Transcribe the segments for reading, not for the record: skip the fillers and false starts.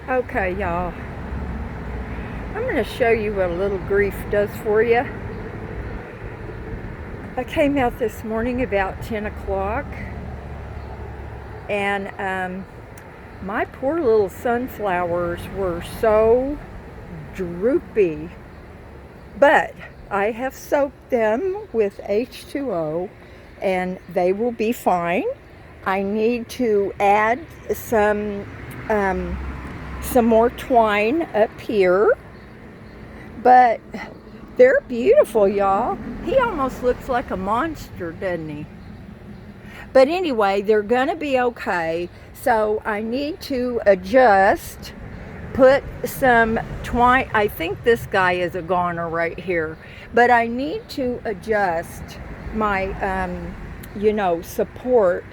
Okay, y'all. I'm going to show you what a little grief does for you. I came out this morning about 10 o'clock, and my poor little sunflowers were so droopy. But I have soaked them with H2O, and they will be fine. I need to add some more twine up here, but they're beautiful, y'all. He almost looks like a monster, doesn't he? But anyway, they're gonna be okay. So I need to adjust, put some twine. I think this guy is a goner right here, but I need to adjust my, support.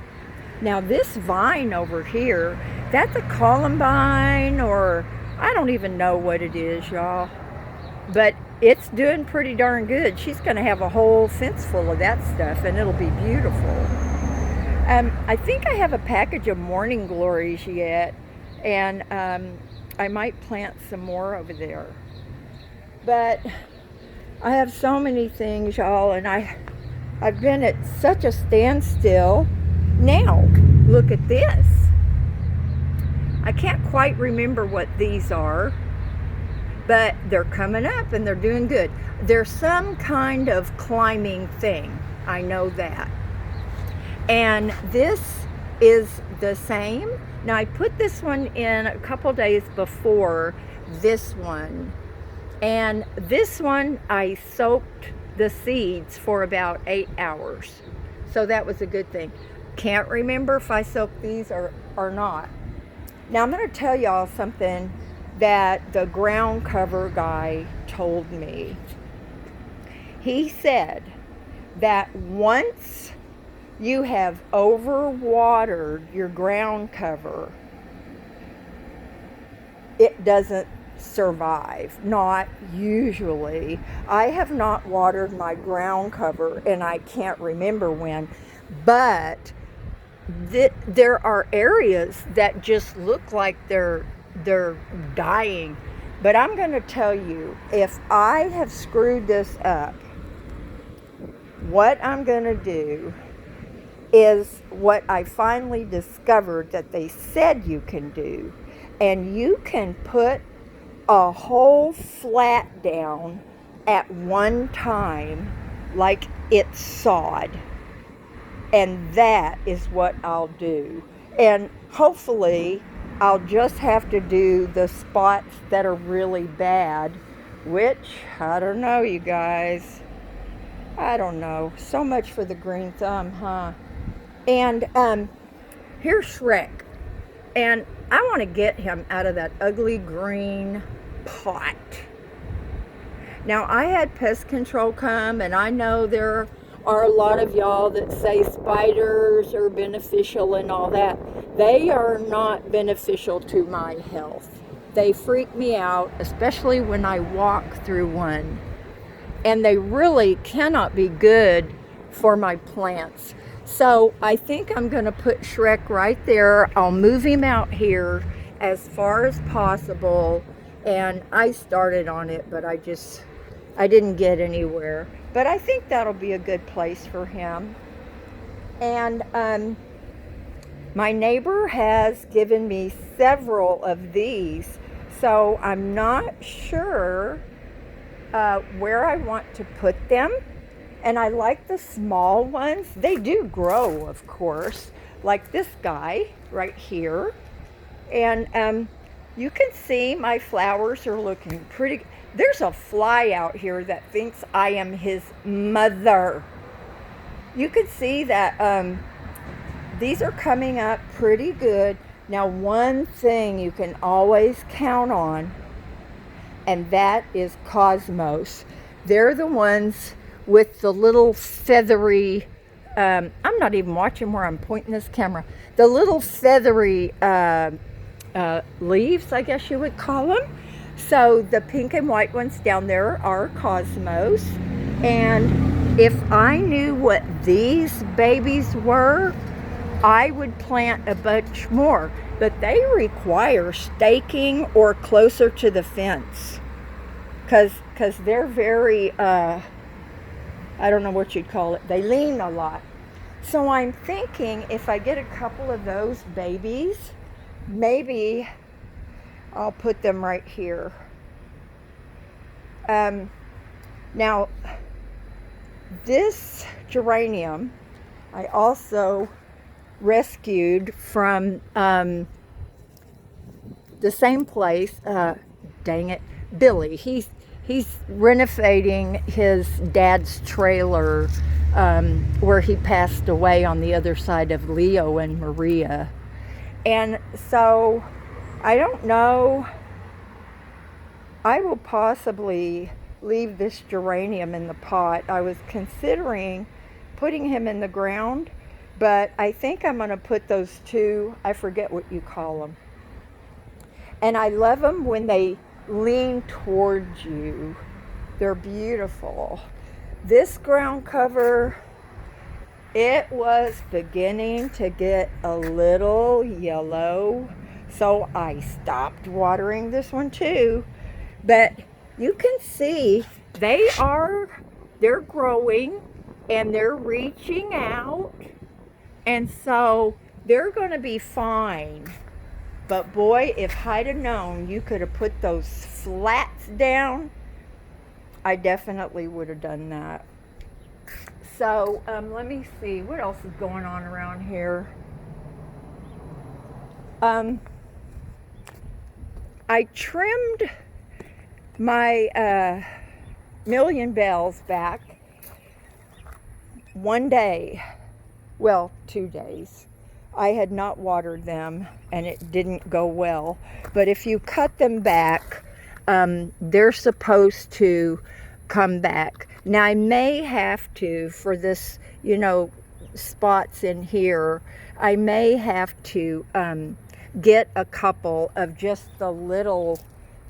Now this vine over here, that's a columbine, or I don't even know what it is, y'all. But it's doing pretty darn good. She's going to have a whole fence full of that stuff, and it'll be beautiful. I think I have a package of morning glories yet, and I might plant some more over there. But I have so many things, y'all, and I've been at such a standstill. Now, look at this. I can't quite remember what these are, but they're coming up and they're doing good. There's some kind of climbing thing. I know that. And this is the same. Now, I put this one in a couple days before this one. And this one, I soaked the seeds for about 8 hours. So that was a good thing. Can't remember if I soaked these or not. Now, I'm going to tell y'all something that the ground cover guy told me. He said that once you have overwatered your ground cover, it doesn't survive. Not usually. I have not watered my ground cover, and I can't remember when, but there are areas that just look like they're dying. But I'm going to tell you, if I have screwed this up, what I'm going to do is what I finally discovered that they said you can do. And you can put a whole flat down at one time like it's sod. And that is what I'll do. And hopefully I'll just have to do the spots that are really bad, which, I don't know, you guys. I don't know. So much for the green thumb, huh? And here's Shrek. And I want to get him out of that ugly green pot. Now, I had pest control come, and I know there are a lot of y'all that say spiders are beneficial and all that. They are not beneficial to my health. They freak me out, especially when I walk through one. And they really cannot be good for my plants. So I think I'm going to put Shrek right there. I'll move him out here as far as possible. And I started on it, but I didn't get anywhere. But I think that'll be a good place for him. And my neighbor has given me several of these, so I'm not sure where I want to put them. And I like the small ones. They do grow, of course, like this guy right here. And you can see my flowers are looking pretty. There's a fly out here that thinks I am his mother. You can see that these are coming up pretty good. Now, one thing you can always count on, and that is cosmos. They're the ones with the little feathery, I'm not even watching where I'm pointing this camera, the little feathery leaves, I guess you would call them. So the pink and white ones down there are cosmos. And if I knew what these babies were, I would plant a bunch more. but they require staking or closer to the fence, because they're very, I don't know what you'd call it, they lean a lot. So I'm thinking if I get a couple of those babies, maybe I'll put them right here. Now, this geranium I also rescued from the same place. Dang it, Billy. He's renovating his dad's trailer where he passed away on the other side of Leo and Maria. And so I don't know. I will possibly leave this geranium in the pot. I was considering putting him in the ground, but I think I'm going to put those two, I forget what you call them. And I love them when they lean towards you. They're beautiful. This ground cover, it was beginning to get a little yellow, so I stopped watering this one too. But you can see they're growing and they're reaching out, and so they're going to be fine. But boy, if I'd have known you could have put those flats down, I definitely would have done that. So let me see what else is going on around here. I trimmed my Million Bells back one day, well, 2 days. I had not watered them and it didn't go well, but if you cut them back, they're supposed to come back. Now I may have to, for this, spots in here, I may have to get a couple of just the little,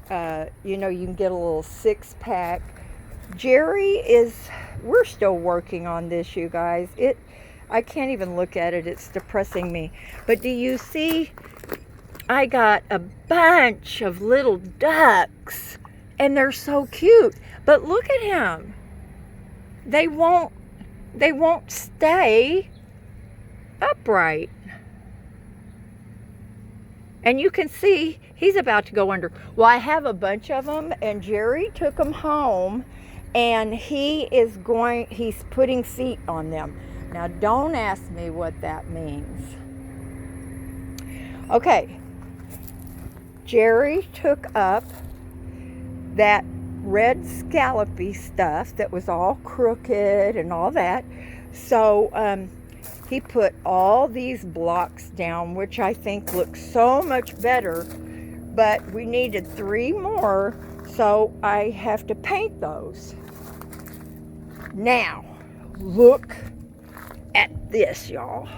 you can get a little 6-pack. We're still working on this, you guys. I can't even look at it. It's depressing me. But do you see, I got a bunch of little ducks, and they're so cute. But look at him. They won't stay upright. And you can see he's about to go under. Well, I have a bunch of them, and Jerry took them home, and he's putting feet on them. Now, don't ask me what that means. Okay. Jerry took up that red scallopy stuff that was all crooked and all that. So he put all these blocks down, which I think look so much better, but we needed 3 more, so I have to paint those. Now, look at this, y'all.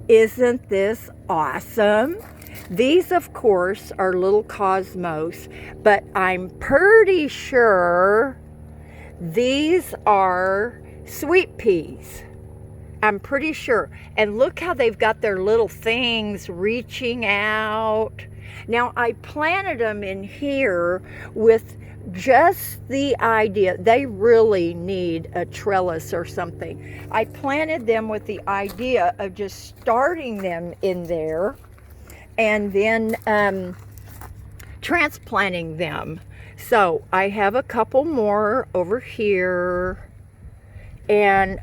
Isn't this awesome? These, of course, are little cosmos, but I'm pretty sure these are sweet peas. I'm pretty sure. And look how they've got their little things reaching out. Now, I planted them in here with just the idea, they really need a trellis or something. I planted them with the idea of just starting them in there and then transplanting them. So I have a couple more over here, and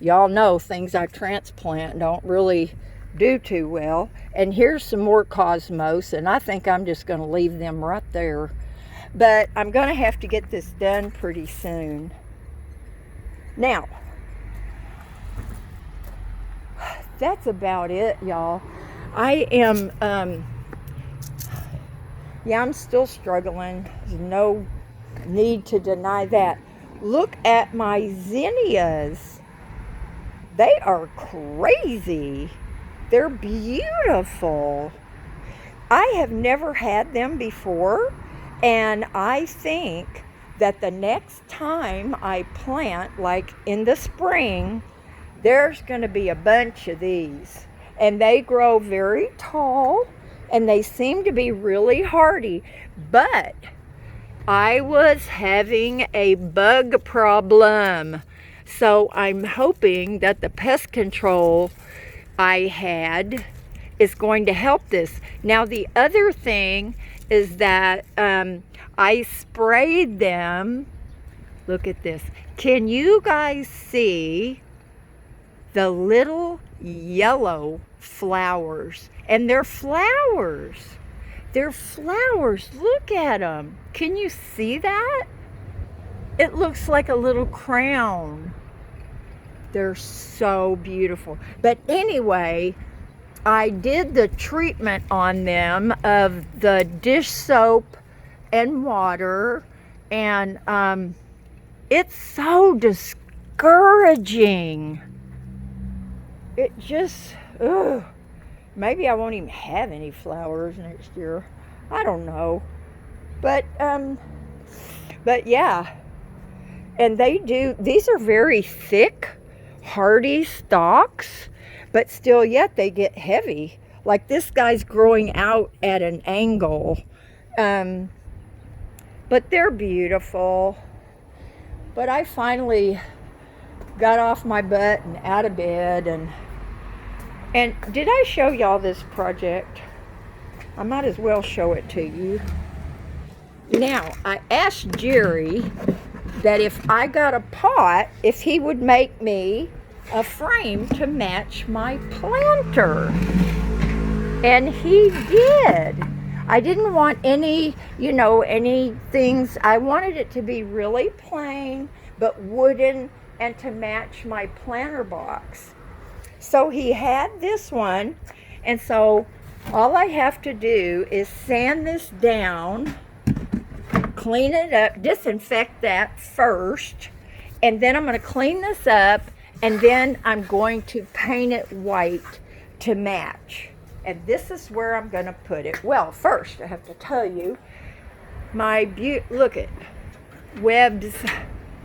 y'all know things I transplant don't really do too well. And here's some more cosmos, and I think I'm just going to leave them right there. But I'm going to have to get this done pretty soon. Now, that's about it, y'all. I am, I'm still struggling. There's no need to deny that. Look at my zinnias. They are crazy. They're beautiful. I have never had them before. And I think that the next time I plant, like in the spring, there's going to be a bunch of these. and they grow very tall, and they seem to be really hardy. But I was having a bug problem. So I'm hoping that the pest control I had is going to help this. Now the other thing is that I sprayed them. Look at this. Can you guys see the little yellow flowers? And they're flowers. They're flowers. Look at them. Can you see that? It looks like a little crown. They're so beautiful. But anyway, I did the treatment on them of the dish soap and water, and it's so discouraging. It just, ugh. Maybe I won't even have any flowers next year. I don't know. But yeah. And these are very thick, hardy stalks, but still yet they get heavy. Like this guy's growing out at an angle. But they're beautiful. But I finally got off my butt and out of bed, and did I show y'all this project? I might as well show it to you. Now, I asked Jerry that if I got a pot, if he would make me a frame to match my planter. And he did. I didn't want any things. I wanted it to be really plain, but wooden, and to match my planter box. So he had this one, and so all I have to do is sand this down, clean it up, disinfect that first, and then I'm going to clean this up, and then I'm going to paint it white to match. And this is where I'm going to put it. Well, first I have to tell you, look at webs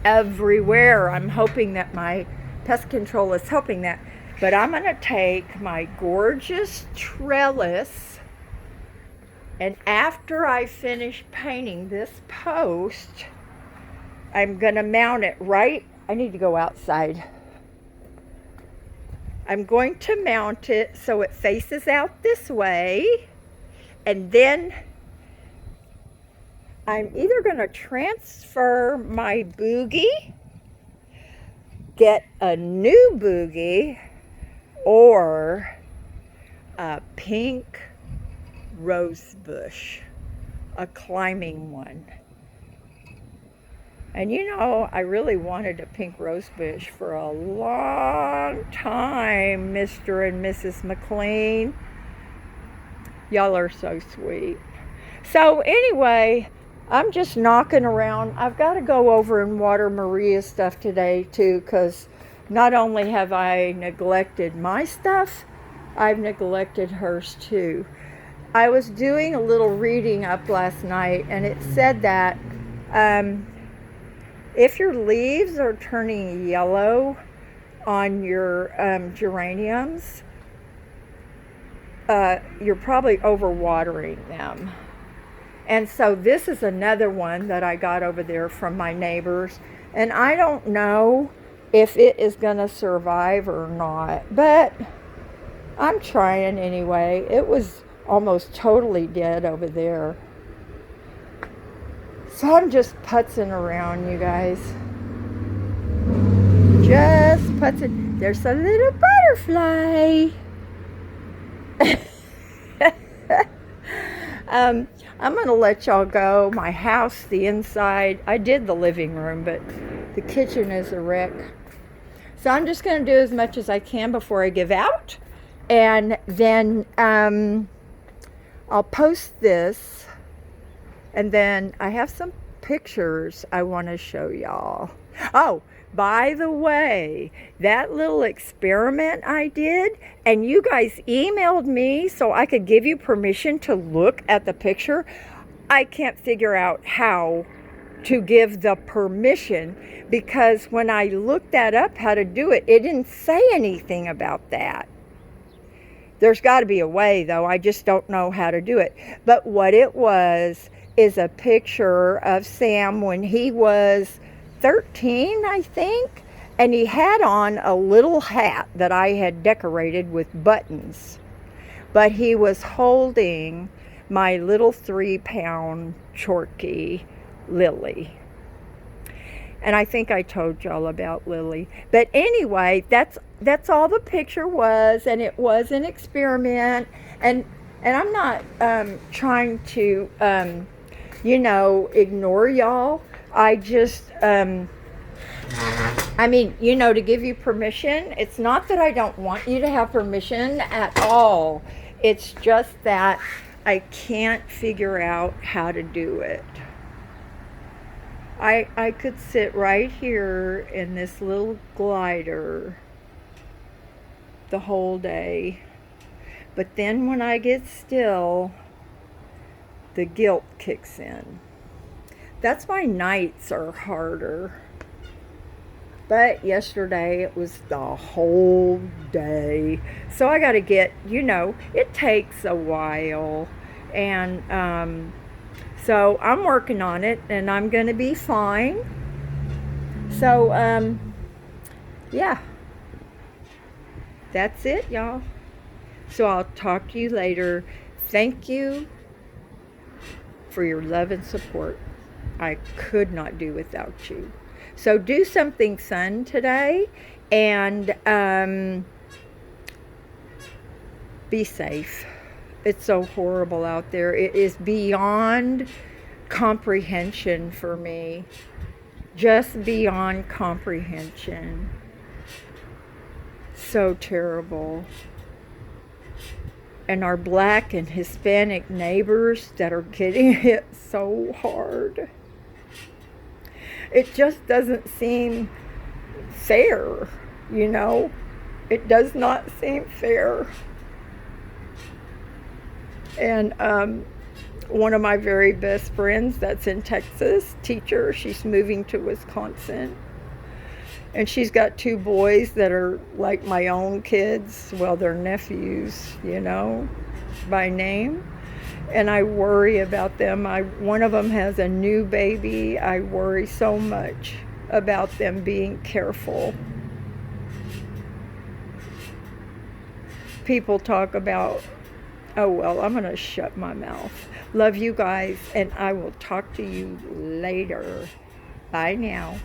everywhere. I'm hoping that my pest control is helping that. But I'm going to take my gorgeous trellis, and after I finish painting this post, I'm going to mount it right. I need to go outside. I'm going to mount it so it faces out this way, and then I'm either going to transfer my boogie, get a new boogie, or a pink rose bush, a climbing one. And I really wanted a pink rose bush for a long time, Mr. and Mrs. McLean. Y'all are so sweet. So anyway, I'm just knocking around. I've got to go over and water Maria's stuff today too, because not only have I neglected my stuff, I've neglected hers too. I was doing a little reading up last night, and it said that if your leaves are turning yellow on your geraniums, you're probably overwatering them. And so this is another one that I got over there from my neighbors, and I don't know if it is going to survive or not, but I'm trying anyway. It was almost totally dead over there. So I'm just putzing around, you guys. Just putzing. There's a little butterfly. I'm going to let y'all go. My house, the inside, I did the living room, but the kitchen is a wreck. So I'm just going to do as much as I can before I give out. And then I'll post this. And then I have some pictures I want to show y'all. Oh, by the way, that little experiment I did, and you guys emailed me so I could give you permission to look at the picture. I can't figure out how to give the permission, because when I looked that up, how to do it, it didn't say anything about that. There's got to be a way, though. I just don't know how to do it. But what it was is a picture of Sam when he was 13, I think. And he had on a little hat that I had decorated with buttons. But he was holding my little 3-pound Chorky, Lily. And I think I told y'all about Lily. But anyway, that's all the picture was, and it was an experiment. And I'm not trying to, ignore y'all. I just, to give you permission. It's not that I don't want you to have permission at all. It's just that I can't figure out how to do it. I could sit right here in this little glider the whole day. But then when I get still, the guilt kicks in. That's why nights are harder. But yesterday it was the whole day. So I got to get, it takes a while. And so I'm working on it, and I'm going to be fine. So, yeah. That's it, y'all. So I'll talk to you later. Thank you for your love and support. I could not do without you. So do something fun today, and be safe. It's so horrible out there. It is beyond comprehension for me. Just beyond comprehension. So terrible. And our Black and Hispanic neighbors that are getting hit so hard. It just doesn't seem fair, It does not seem fair. And one of my very best friends that's in Texas, teacher, she's moving to Wisconsin. And she's got 2 boys that are like my own kids. Well, they're nephews, by name. And I worry about them. One of them has a new baby. I worry so much about them being careful. People talk about, oh, well, I'm going to shut my mouth. Love you guys, and I will talk to you later. Bye now.